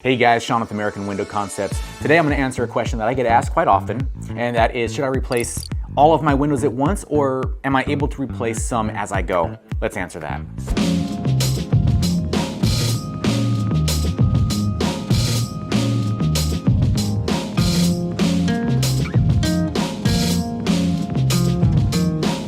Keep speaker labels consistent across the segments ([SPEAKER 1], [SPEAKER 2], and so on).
[SPEAKER 1] Hey guys, Sean with American Window Concepts. Today I'm going to answer a question that I get asked quite often, and that is, should I replace all of my windows at once, or am I able to replace some as I go? Let's answer that.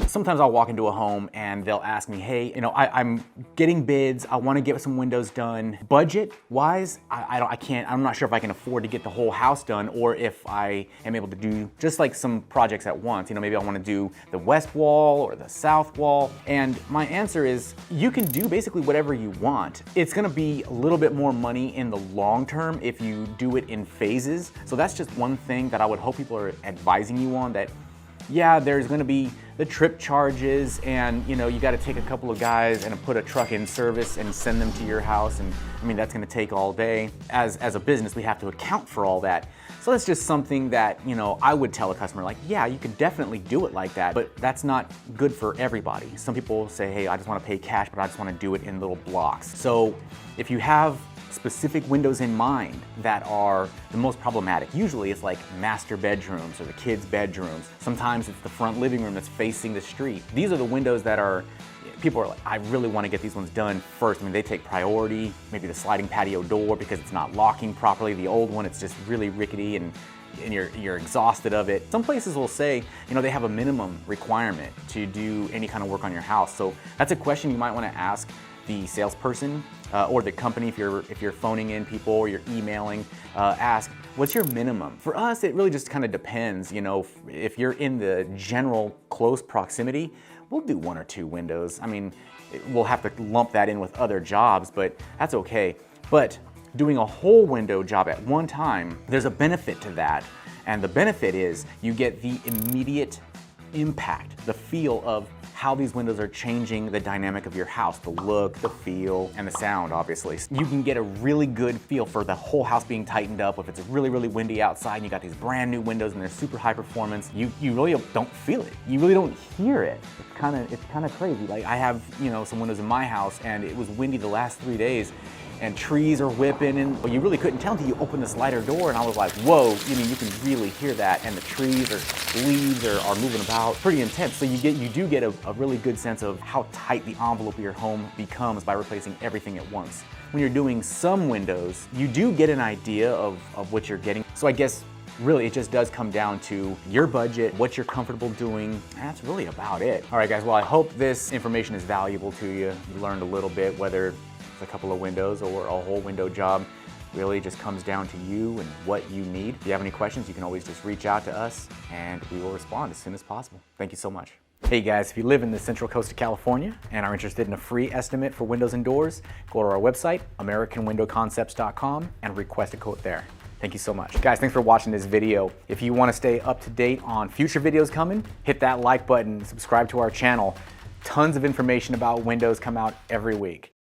[SPEAKER 1] Sometimes I'll walk into a home and they'll ask me, hey, I'm getting bids, I want to get some windows done. Budget wise, I'm not sure if I can afford to get the whole house done, or if I am able to do just like some projects at once. Maybe I want to do the west wall or the south wall. And my answer is, you can do basically whatever you want. It's going to be a little bit more money in the long term if you do it in phases. So that's just one thing that I would hope people are advising you on, that yeah, there's gonna be the trip charges, and you gotta take a couple of guys and put a truck in service and send them to your house, and that's gonna take all day. As a business, we have to account for all that. So that's just something that I would tell a customer, like, yeah, you could definitely do it like that, but that's not good for everybody. Some people say, hey, I just wanna pay cash, but I just wanna do it in little blocks. So if you have specific windows in mind that are the most problematic. Usually it's like master bedrooms or the kids' bedrooms. Sometimes it's the front living room that's facing the street. These are the windows that people are like, I really want to get these ones done first. They take priority. Maybe the sliding patio door because it's not locking properly. The old one, it's just really rickety and you're exhausted of it. Some places will say, they have a minimum requirement to do any kind of work on your house. So that's a question you might want to ask the salesperson or the company if you're phoning in people or you're emailing. Ask, what's your minimum? For us, it really just kind of depends. If you're in the general close proximity, we'll do 1 or 2 windows. We'll have to lump that in with other jobs, but that's okay. But doing a whole window job at one time, there's a benefit to that. And the benefit is you get the immediate impact, the feel of how these windows are changing the dynamic of your house, the look, the feel, and the sound, obviously. You can get a really good feel for the whole house being tightened up. If it's really, really windy outside and you got these brand new windows and they're super high performance, you really don't feel it. You really don't hear it. It's kind of crazy. Like, I have, some windows in my house, and it was windy the last 3 days, and trees are whipping, and you really couldn't tell until you opened the slider door, and I was like, whoa, you can really hear that, and the trees or leaves are moving about. Pretty intense. So you do get a really good sense of how tight the envelope of your home becomes by replacing everything at once. When you're doing some windows, you do get an idea of what you're getting. So I guess really, it just does come down to your budget, what you're comfortable doing, and that's really about it. All right, guys, well, I hope this information is valuable to you. You learned a little bit, whether it's a couple of windows or a whole window job. Really just comes down to you and what you need. If you have any questions, you can always just reach out to us and we will respond as soon as possible. Thank you so much. Hey guys, if you live in the Central Coast of California and are interested in a free estimate for windows and doors, go to our website, AmericanWindowConcepts.com, and request a quote there. Thank you so much. Guys, thanks for watching this video. If you want to stay up to date on future videos coming, hit that like button, subscribe to our channel. Tons of information about windows come out every week.